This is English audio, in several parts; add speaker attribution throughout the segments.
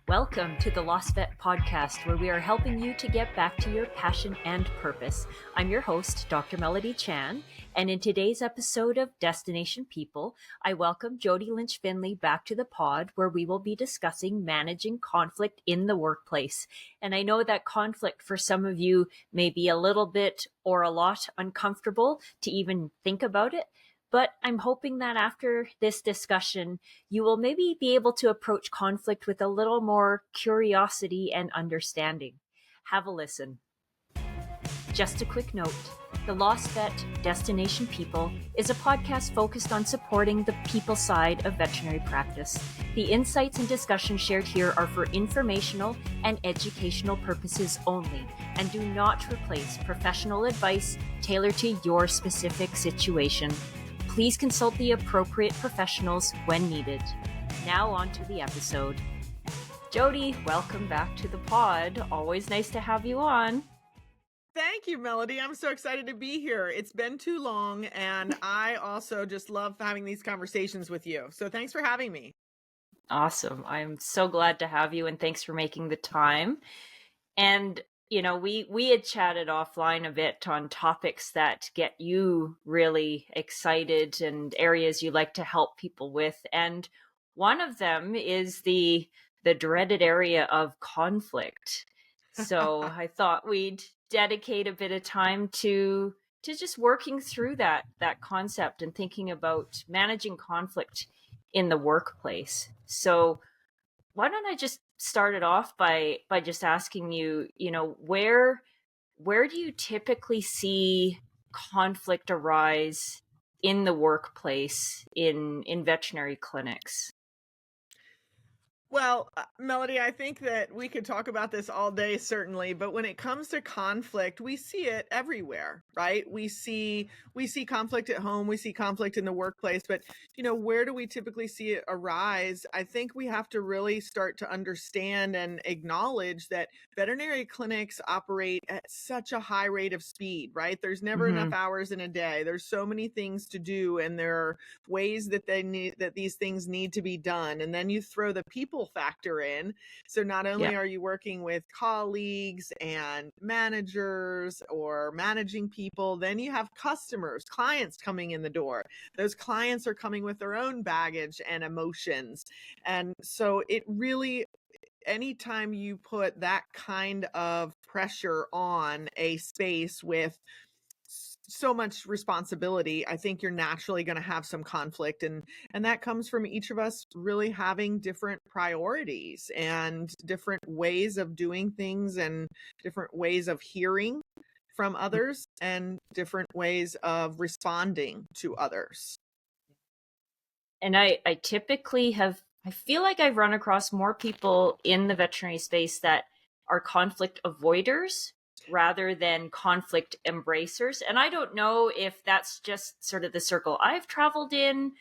Speaker 1: Welcome to the Lost Vet podcast, where we are helping you to get back to your passion and purpose. I'm your host, Dr. Melodie Chan, and in today's episode of Destination People, I welcome Jodi Lynch Findley back to the pod, where we will be discussing managing conflict in the workplace. And I know that conflict for some of you may be a little bit or a lot uncomfortable to even think about it. But I'm hoping that after this discussion, you will maybe be able to approach conflict with a little more curiosity and understanding. Have a listen. Just a quick note, The Lost Vet Destination People is a podcast focused on supporting the people side of veterinary practice. The insights and discussions shared here are for informational and educational purposes only and do not replace professional advice tailored to your specific situation. Please consult the appropriate professionals when needed. Now on to the episode. Jodi, welcome back to the pod. Always nice to have you on.
Speaker 2: Thank you, Melodie. I'm so excited to be here. It's been too long, and I also just love having these conversations with you. So thanks for having me.
Speaker 1: Awesome. I'm so glad to have you, and thanks for making the time. And you know, we had chatted offline a bit on topics that get you really excited and areas you like to help people with. And one of them is the dreaded area of conflict. So I thought we'd dedicate a bit of time to just working through that concept and thinking about managing conflict in the workplace. So why don't I just start it off by just asking you, where do you typically see conflict arise in the workplace in veterinary clinics?
Speaker 2: Well, Melodie, I think that we could talk about this all day, certainly, but when it comes to conflict, we see it everywhere, right? We see conflict at home, we see conflict in the workplace, but where do we typically see it arise? I think we have to really start to understand and acknowledge that veterinary clinics operate at such a high rate of speed, right? There's never enough hours in a day. There's so many things to do, and there are ways that these things need to be done. And then you throw the people factor in. So not only are you working with colleagues and managers or managing people, then you have customers, clients coming in the door. Those clients are coming with their own baggage and emotions. And so it really, anytime you put that kind of pressure on a space with so much responsibility, I think you're naturally going to have some conflict, and that comes from each of us really having different priorities and different ways of doing things and different ways of hearing from others and different ways of responding to others.
Speaker 1: And I typically I feel like I've run across more people in the veterinary space that are conflict avoiders rather than conflict embracers. And I don't know if that's just sort of the circle I've traveled in,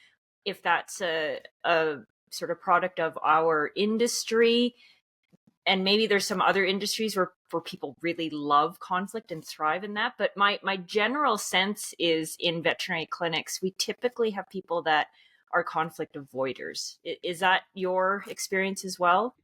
Speaker 1: if that's a sort of product of our industry. And maybe there's some other industries where people really love conflict and thrive in that. But my general sense is in veterinary clinics, we typically have people that are conflict avoiders. Is that your experience as well?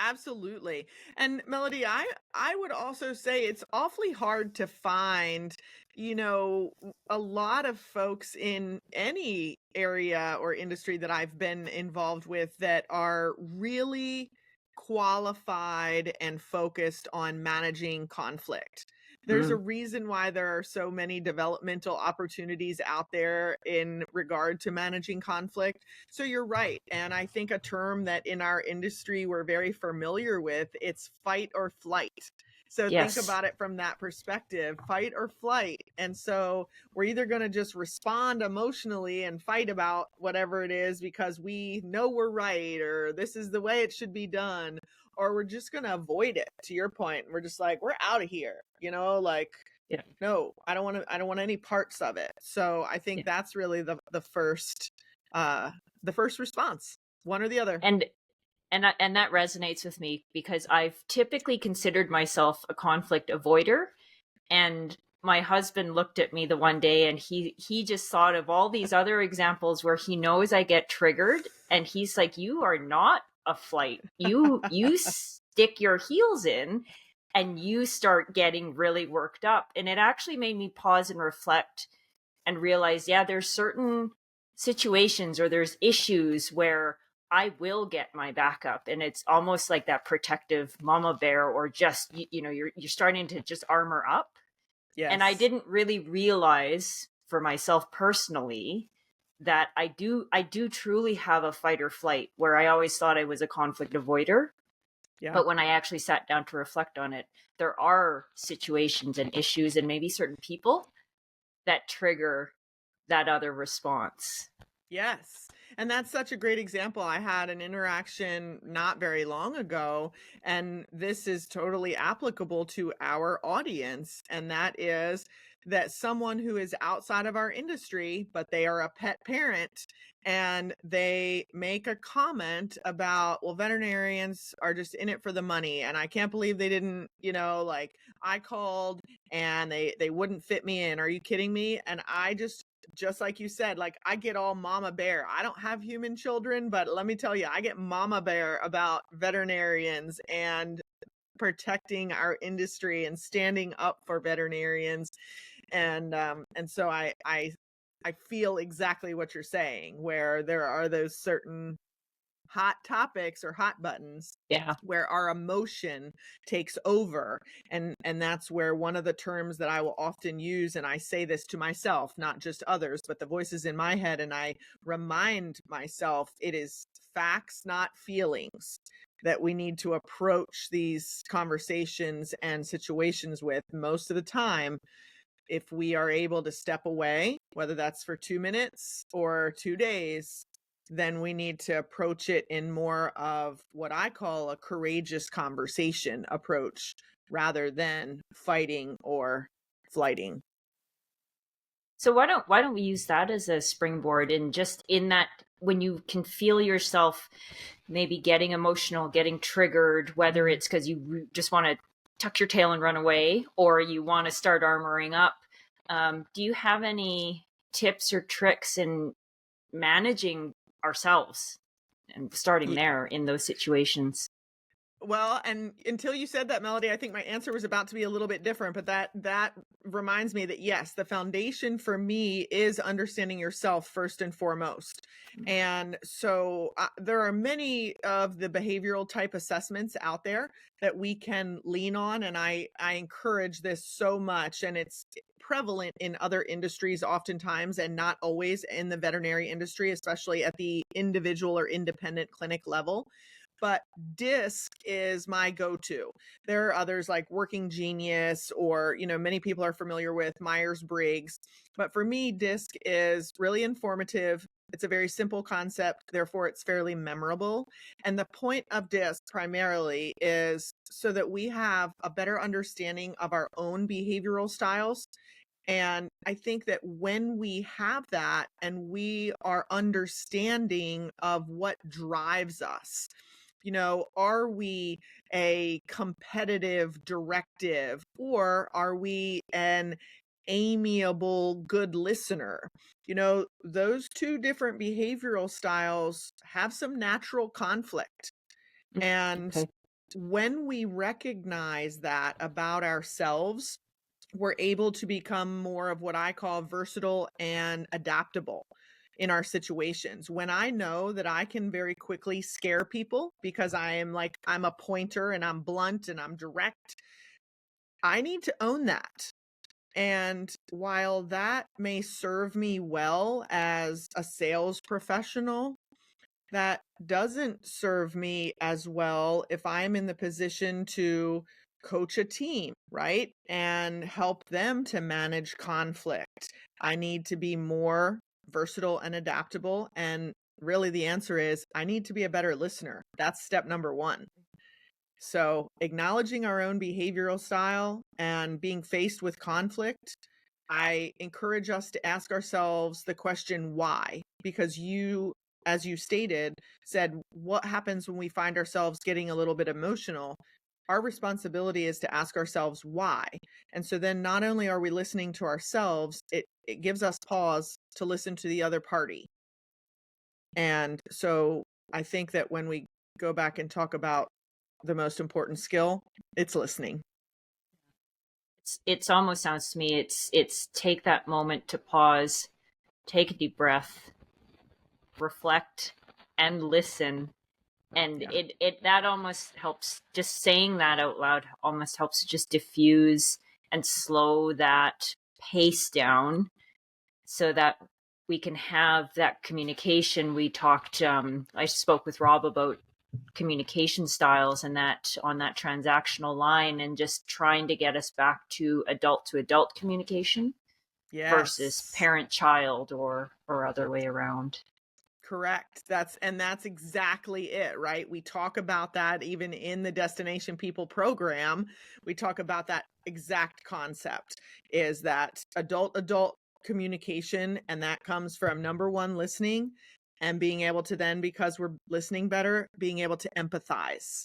Speaker 2: Absolutely. And Melodie, I would also say it's awfully hard to find, a lot of folks in any area or industry that I've been involved with that are really qualified and focused on managing conflict. There's a reason why there are so many developmental opportunities out there in regard to managing conflict. So you're right. And I think a term that in our industry we're very familiar with, it's fight or flight. So think about it from that perspective, fight or flight. And so we're either going to just respond emotionally and fight about whatever it is because we know we're right, or this is the way it should be done, or we're just going to avoid it. To your point, we're just like, we're out of here, no, I don't want any parts of it. So I think that's really the first response, one or the other.
Speaker 1: And that resonates with me because I've typically considered myself a conflict avoider. And my husband looked at me the one day and he just thought of all these other examples where he knows I get triggered. And he's like, you are not a flight. You stick your heels in and you start getting really worked up. And it actually made me pause and reflect and realize, yeah, there's certain situations or there's issues where I will get my back up, and it's almost like that protective mama bear, or just you're starting to just armor up. And I
Speaker 2: Yes.
Speaker 1: didn't really realize for myself personally that I do truly have a fight or flight, where I always thought I was a conflict avoider.
Speaker 2: Yeah.
Speaker 1: But when I actually sat down to reflect on it, there are situations and issues and maybe certain people that trigger that other response.
Speaker 2: Yes. And that's such a great example. I had an interaction not very long ago, and this is totally applicable to our audience. And that is that someone who is outside of our industry, but they are a pet parent, and they make a comment about, well, veterinarians are just in it for the money. And I can't believe they didn't, like, I called and they wouldn't fit me in. Are you kidding me? And I just like you said, like, I get all mama bear. I don't have human children, but let me tell you, I get mama bear about veterinarians and protecting our industry and standing up for veterinarians. And so I feel exactly what you're saying, where there are those certain hot topics or hot buttons
Speaker 1: Yeah.
Speaker 2: where our emotion takes over. And that's where one of the terms that I will often use, and I say this to myself, not just others, but the voices in my head, and I remind myself, it is facts, not feelings, that we need to approach these conversations and situations with. Most of the time, if we are able to step away, whether that's for 2 minutes or 2 days, then we need to approach it in more of what I call a courageous conversation approach, rather than fighting or flighting.
Speaker 1: So why don't we use that as a springboard, and just in that, when you can feel yourself maybe getting emotional, getting triggered, whether it's because you just want to tuck your tail and run away, or you want to start armoring up, do you have any tips or tricks in managing ourselves and starting
Speaker 2: Ye-
Speaker 1: there in those situations?
Speaker 2: Well, and until you said that, Melody, I think my answer was about to be a little bit different, but that reminds me that yes, the foundation for me is understanding yourself first and foremost. And so there are many of the behavioral type assessments out there that we can lean on, and I encourage this so much, and it's prevalent in other industries oftentimes, and not always in the veterinary industry, especially at the individual or independent clinic level. But DISC is my go-to. There are others like Working Genius, or, many people are familiar with Myers-Briggs. But for me, DISC is really informative. It's a very simple concept, therefore it's fairly memorable. And the point of DISC primarily is so that we have a better understanding of our own behavioral styles. And I think that when we have that and we are understanding of what drives us, are we a competitive directive, or are we an amiable, good listener? Those two different behavioral styles have some natural conflict. And
Speaker 1: Okay.
Speaker 2: when we recognize that about ourselves, we're able to become more of what I call versatile and adaptable in our situations. When I know that I can very quickly scare people because I'm a pointer and I'm blunt and I'm direct, I need to own that. And while that may serve me well as a sales professional, that doesn't serve me as well if I'm in the position to coach a team, right? And help them to manage conflict. I need to be more versatile and adaptable. And really, the answer is I need to be a better listener. That's step number one. So, acknowledging our own behavioral style and being faced with conflict, I encourage us to ask ourselves the question, why? Because you, as you stated, said, what happens when we find ourselves getting a little bit emotional? Our responsibility is to ask ourselves why. And so then not only are we listening to ourselves, it gives us pause to listen to the other party. And so I think that when we go back and talk about the most important skill, it's listening.
Speaker 1: It's almost sounds to me, it's take that moment to pause, take a deep breath, reflect, and listen. And it that almost helps, just saying that out loud almost helps to just diffuse and slow that pace down so that we can have that communication. We talked, I spoke with Rob about communication styles and that on that transactional line, and just trying to get us back to adult communication versus
Speaker 2: Yes.
Speaker 1: parent-child or other way around.
Speaker 2: Correct. That's exactly it, right? We talk about that even in the Destination People program. We talk about that exact concept, is that adult communication, and that comes from number one, listening, and being able to then, because we're listening better, being able to empathize.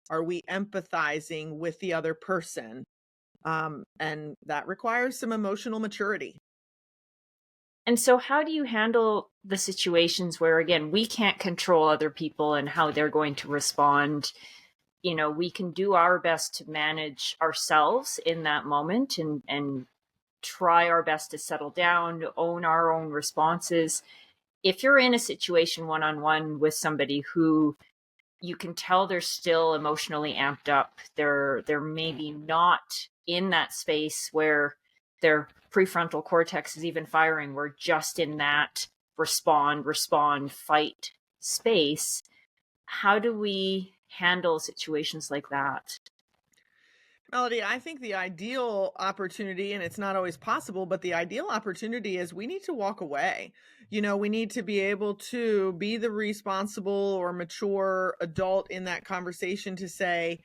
Speaker 2: Are we empathizing with the other person? And that requires some emotional maturity.
Speaker 1: And so how do you handle the situations where, again, we can't control other people and how they're going to respond? You know, we can do our best to manage ourselves in that moment and try our best to settle down, to own our own responses. If you're in a situation one-on-one with somebody who you can tell they're still emotionally amped up, they're maybe not in that space where their prefrontal cortex is even firing, we're just in that respond, fight space. How do we handle situations like that?
Speaker 2: Melody, I think the ideal opportunity, and it's not always possible, but the ideal opportunity is we need to walk away. We need to be able to be the responsible or mature adult in that conversation to say,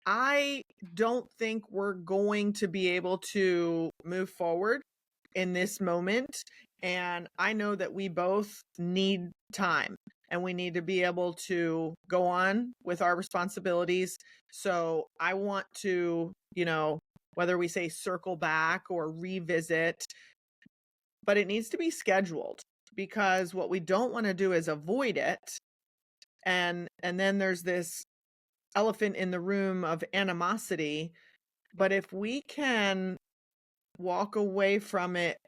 Speaker 2: I don't think we're going to be able to move forward in this moment. And I know that we both need time and we need to be able to go on with our responsibilities. So I want to, whether we say circle back or revisit, but it needs to be scheduled, because what we don't want to do is avoid it. And then there's this elephant in the room of animosity. But if we can walk away from it,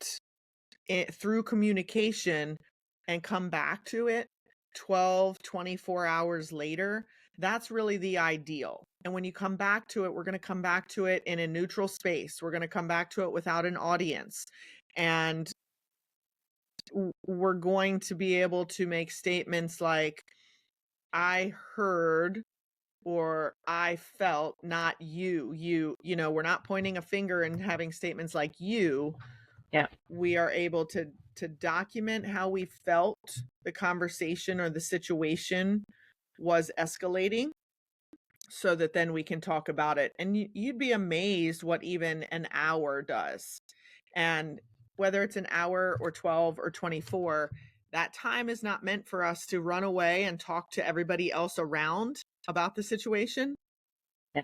Speaker 2: through communication and come back to it 12, 24 hours later, that's really the ideal. And when you come back to it, we're going to come back to it in a neutral space. We're going to come back to it without an audience. And we're going to be able to make statements like, I heard, or I felt, not you. We're not pointing a finger and having statements like you.
Speaker 1: Yeah.
Speaker 2: We are able to document how we felt the conversation or the situation was escalating, so that then we can talk about it. And you'd be amazed what even an hour does. And whether it's an hour or 12 or 24, that time is not meant for us to run away and talk to everybody else around about the situation.
Speaker 1: Yeah.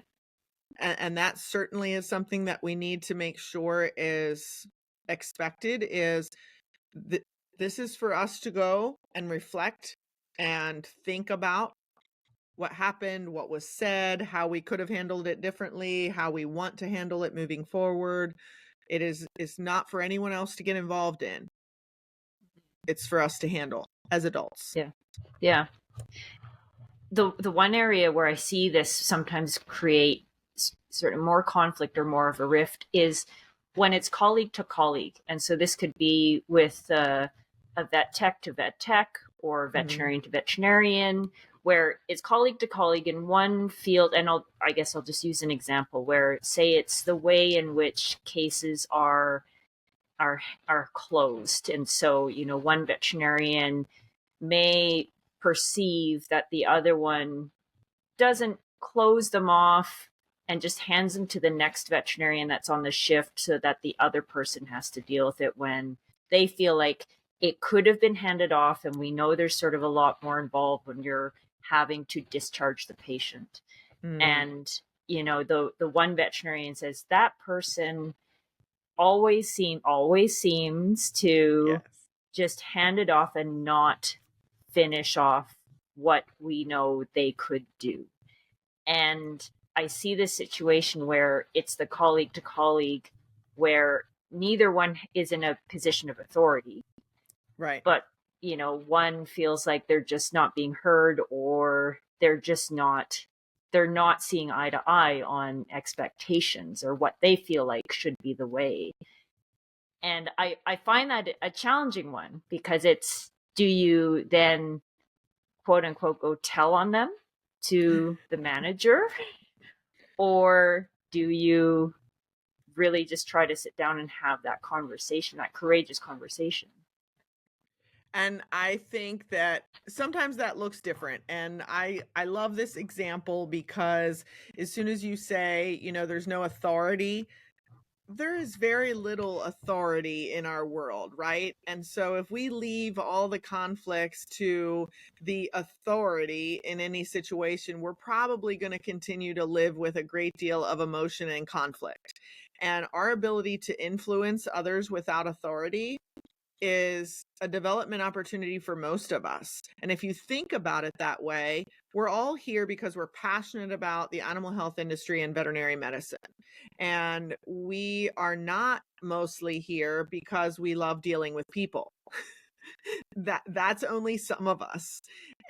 Speaker 2: And that certainly is something that we need to make sure is expected, is this is for us to go and reflect and think about what happened, what was said, how we could have handled it differently, how we want to handle it moving forward. It's not for anyone else to get involved in. It's for us to handle as adults.
Speaker 1: Yeah. Yeah. The one area where I see this sometimes create sort of more conflict or more of a rift is when it's colleague to colleague. And so this could be with a vet tech to vet tech, or veterinarian to veterinarian, where it's colleague to colleague in one field. And I guess I'll just use an example where, say, it's the way in which cases are closed. And so, one veterinarian may perceive that the other one doesn't close them off and just hands them to the next veterinarian that's on the shift, so that the other person has to deal with it, when they feel like it could have been handed off. And we know there's sort of a lot more involved when you're having to discharge the patient. And, the one veterinarian says that person always seems to just hand it off and not finish off what we know they could do. And I see this situation where it's the colleague to colleague, where neither one is in a position of authority.
Speaker 2: Right.
Speaker 1: But, one feels like they're just not being heard, or they're not seeing eye to eye on expectations or what they feel like should be the way. And I find that a challenging one, because do you then, quote unquote, go tell on them to the manager? Or do you really just try to sit down and have that conversation, that courageous conversation?
Speaker 2: And I think that sometimes that looks different. And I love this example because as soon as you say, there's no authority, there is very little authority in our world, right? And so if we leave all the conflicts to the authority in any situation, we're probably going to continue to live with a great deal of emotion and conflict. And our ability to influence others without authority is a development opportunity for most of us. And if you think about it that way, we're all here because we're passionate about the animal health industry and veterinary medicine. And we are not mostly here because we love dealing with people. That's only some of us.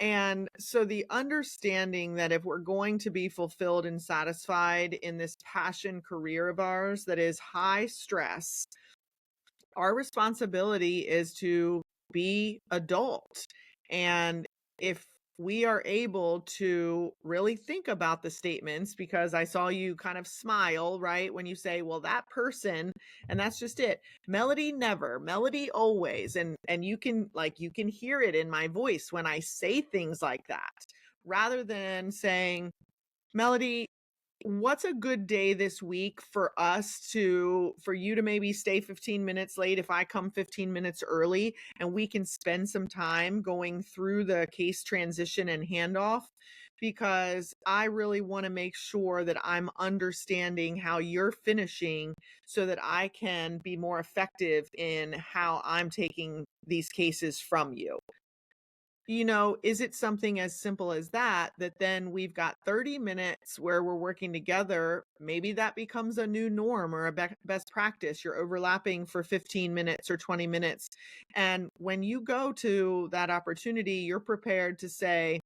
Speaker 2: And so the understanding that if we're going to be fulfilled and satisfied in this passion career of ours that is high stress, our responsibility is to be adult. And if we are able to really think about the statements, because I saw you kind of smile, right, when you say, well, that person, and that's just it. Melodie never, Melodie always. And you can hear it in my voice when I say things like that, rather than saying, Melodie, what's a good day this week for you to maybe stay 15 minutes late if I come 15 minutes early, and we can spend some time going through the case transition and handoff, because I really want to make sure that I'm understanding how you're finishing so that I can be more effective in how I'm taking these cases from you. Is it something as simple as that then we've got 30 minutes where we're working together? Maybe that becomes a new norm or a best practice. You're overlapping for 15 minutes or 20 minutes. And when you go to that opportunity, you're prepared to say,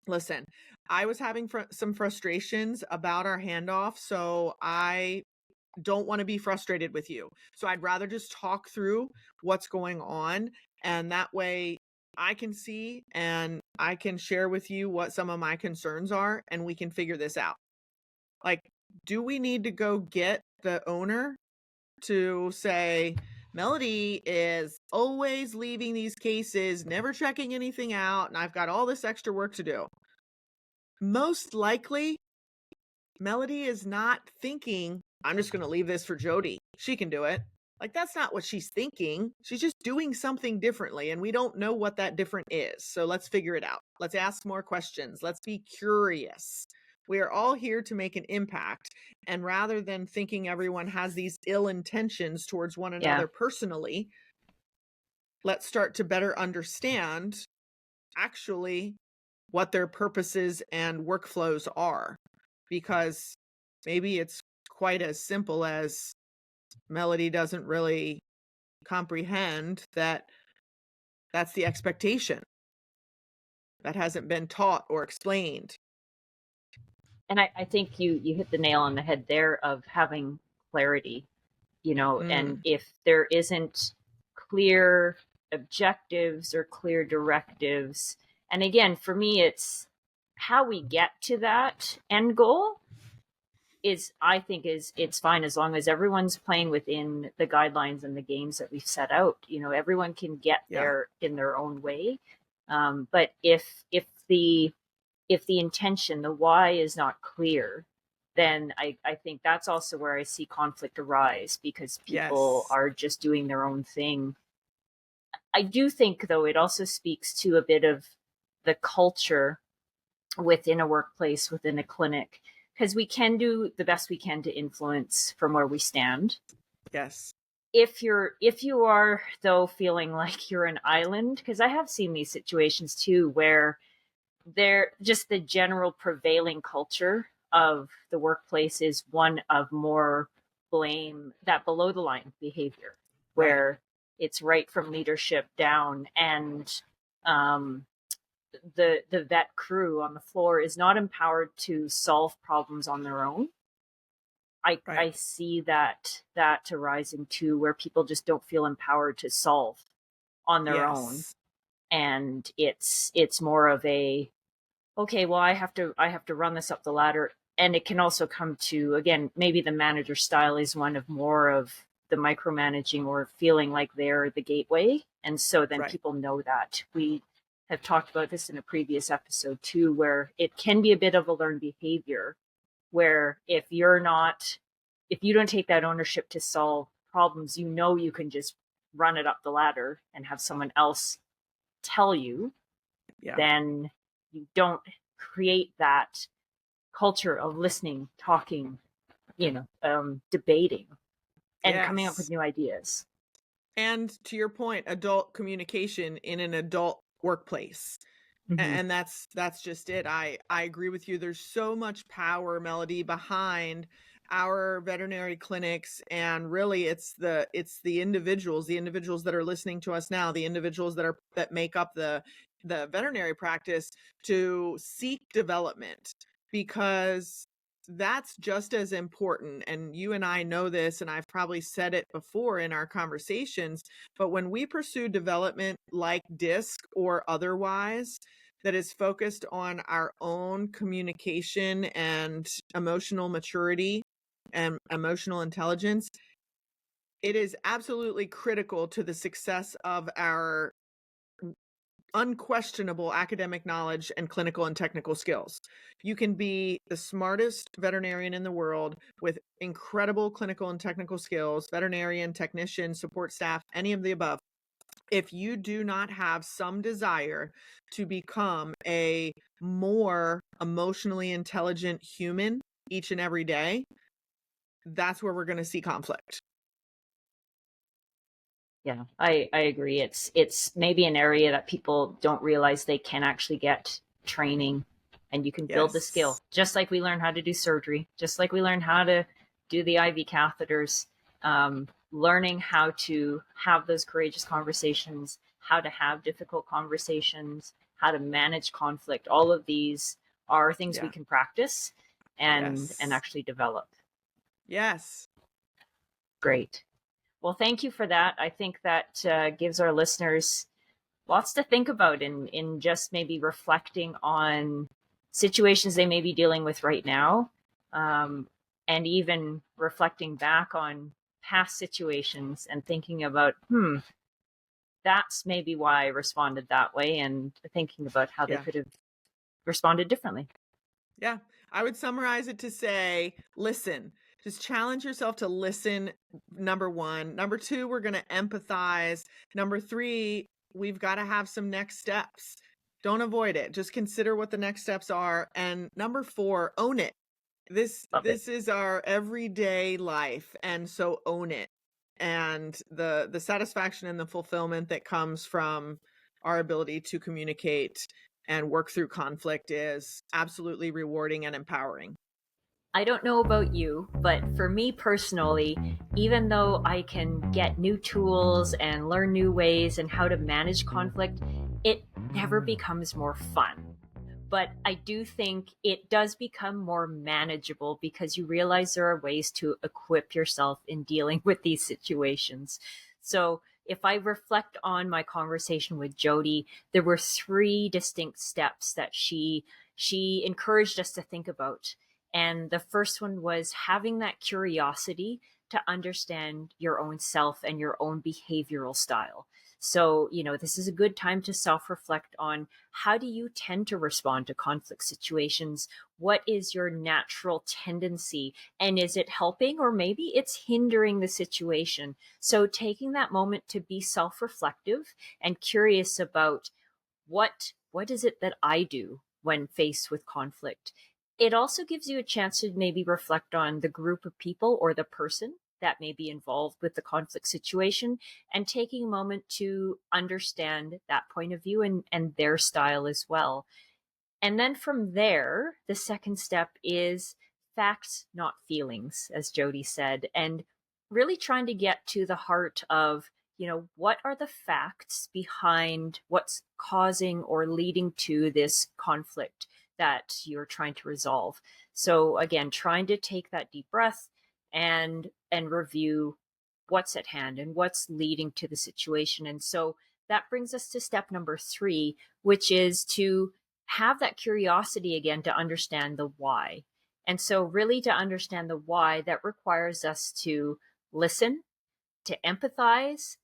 Speaker 2: listen, I was having some frustrations about our handoff, so I don't want to be frustrated with you. So I'd rather just talk through what's going on. And that way I can see and I can share with you what some of my concerns are, and we can figure this out. Like, do we need to go get the owner to say, Melodie is always leaving these cases, never checking anything out, and I've got all this extra work to do? Most likely, Melodie is not thinking, I'm just going to leave this for Jodi. She can do it. Like, that's not what she's thinking. She's just doing something differently, and we don't know what that different is. So let's figure it out. Let's ask more questions. Let's be curious. We are all here to make an impact. And rather than thinking everyone has these ill intentions towards one another personally, let's start to better understand actually what their purposes and workflows are. Because maybe it's quite as simple as Melodie doesn't really comprehend that that's the expectation. That hasn't been taught or explained.
Speaker 1: And I think you hit the nail on the head there of having clarity, and if there isn't clear objectives or clear directives, and again, for me, it's how we get to that end goal I think it's fine as long as everyone's playing within the guidelines and the games that we've set out. Everyone can get there in their own way. But if the intention, the why, is not clear, then I think that's also where I see conflict arise, because people are just doing their own thing. I do think, though, it also speaks to a bit of the culture within a workplace, within a clinic, because we can do the best we can to influence from where we stand.
Speaker 2: Yes.
Speaker 1: If you are, though, feeling like you're an island, because I have seen these situations too, where there, just the general prevailing culture of the workplace is one of more blame, that below the line behavior,
Speaker 2: Right.
Speaker 1: where it's right from leadership down, and um, the vet crew on the floor is not empowered to solve problems on their own.
Speaker 2: Right.
Speaker 1: I see that arising too, where people just don't feel empowered to solve on their own,
Speaker 2: Yes.
Speaker 1: and it's more of a, okay, well, I have to run this up the ladder. And it can also come to, again, maybe the manager style is one of more of the micromanaging or feeling like they're the gateway. And so then
Speaker 2: Right.
Speaker 1: people know that. We have talked about this in a previous episode too, where it can be a bit of a learned behavior, where if you don't take that ownership to solve problems, you know, you can just run it up the ladder and have someone else tell you,
Speaker 2: Yeah.
Speaker 1: then you don't create that culture of listening, talking, debating, and coming up with
Speaker 2: Yes.
Speaker 1: new ideas.
Speaker 2: And to your point, adult communication in an adult workplace.
Speaker 1: Mm-hmm.
Speaker 2: And that's just it. I agree with you. There's so much power, Melody, behind our veterinary clinics, and really it's the individuals that are listening to us now, the individuals that make up the veterinary practice, to seek development, because that's just as important. And you and I know this, and I've probably said it before in our conversations, but when we pursue development like DISC or otherwise, that is focused on our own communication and emotional maturity and emotional intelligence, it is absolutely critical to the success of our unquestionable academic knowledge and clinical and technical skills. You can be the smartest veterinarian in the world with incredible clinical and technical skills, veterinarian, technician, support staff, any of the above. If you do not have some desire to become a more emotionally intelligent human each and every day, that's where we're going to see conflict.
Speaker 1: Yeah, I agree. It's maybe an area that people don't realize they can actually get training, and you can build the skill.
Speaker 2: Yes.
Speaker 1: Just like we learn how to do surgery, just like we learn how to do the IV catheters, learning how to have those courageous conversations, how to have difficult conversations, how to manage conflict. All of these are things we
Speaker 2: Yeah.
Speaker 1: can practice and
Speaker 2: Yes.
Speaker 1: actually develop.
Speaker 2: Yes.
Speaker 1: Great. Well, thank you for that. I think that gives our listeners lots to think about in just maybe reflecting on situations they may be dealing with right now, and even reflecting back on past situations and thinking about, that's maybe why I responded that way, and thinking about how they
Speaker 2: Yeah.
Speaker 1: could have responded differently.
Speaker 2: Yeah. I would summarize it to say, listen. Just challenge yourself to listen, number one. Number two, we're going to empathize. Number three, we've got to have some next steps. Don't avoid it. Just consider what the next steps are. And number four, own it. This
Speaker 1: Love it.
Speaker 2: this is our everyday life, and so own it. And the satisfaction and the fulfillment that comes from our ability to communicate and work through conflict is absolutely rewarding and empowering.
Speaker 1: I don't know about you, but for me personally, even though I can get new tools and learn new ways and how to manage conflict, it never becomes more fun. But I do think it does become more manageable because you realize there are ways to equip yourself in dealing with these situations. So if I reflect on my conversation with Jodi, there were three distinct steps that she encouraged us to think about. And the first one was having that curiosity to understand your own self and your own behavioral style. So, this is a good time to self reflect on, how do you tend to respond to conflict situations? What is your natural tendency? And is it helping, or maybe it's hindering the situation? So, taking that moment to be self reflective and curious about what is it that I do when faced with conflict. It also gives you a chance to maybe reflect on the group of people or the person that may be involved with the conflict situation, and taking a moment to understand that point of view and their style as well. And then from there, the second step is facts, not feelings, as Jodi said, and really trying to get to the heart of, what are the facts behind what's causing or leading to this conflict that you're trying to resolve. So again, trying to take that deep breath and review what's at hand and what's leading to the situation. And so that brings us to step number 3, which is to have that curiosity again to understand the why. And so, really, to understand the why, that requires us to listen, to empathize,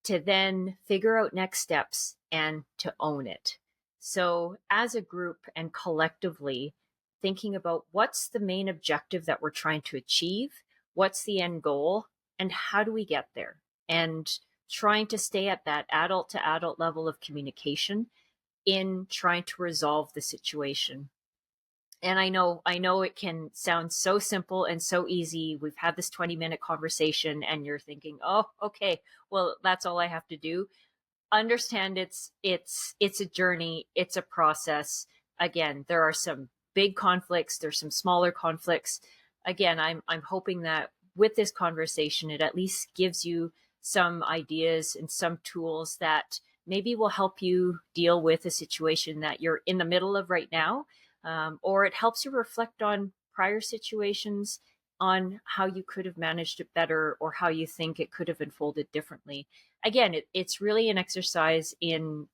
Speaker 1: to then figure out next steps and to own it. So, as a group and collectively, thinking about what's the main objective that we're trying to achieve, what's the end goal, and how do we get there? And trying to stay at that adult to adult level of communication in trying to resolve the situation. And I know it can sound so simple and so easy. We've had this 20-minute conversation and you're thinking, "Oh, okay, well, that's all I have to do." Understand it's a journey, it's a process. Again, there are some big conflicts, there's some smaller conflicts. Again, I'm hoping that with this conversation it at least gives you some ideas and some tools that maybe will help you deal with a situation that you're in the middle of right now, or it helps you reflect on prior situations, on how you could have managed it better or how you think it could have unfolded differently. Again, it's really an exercise in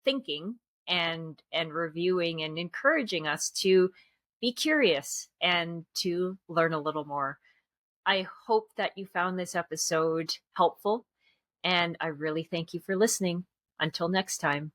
Speaker 1: thinking and reviewing and encouraging us to be curious and to learn a little more. I hope that you found this episode helpful, and I really thank you for listening. Until next time.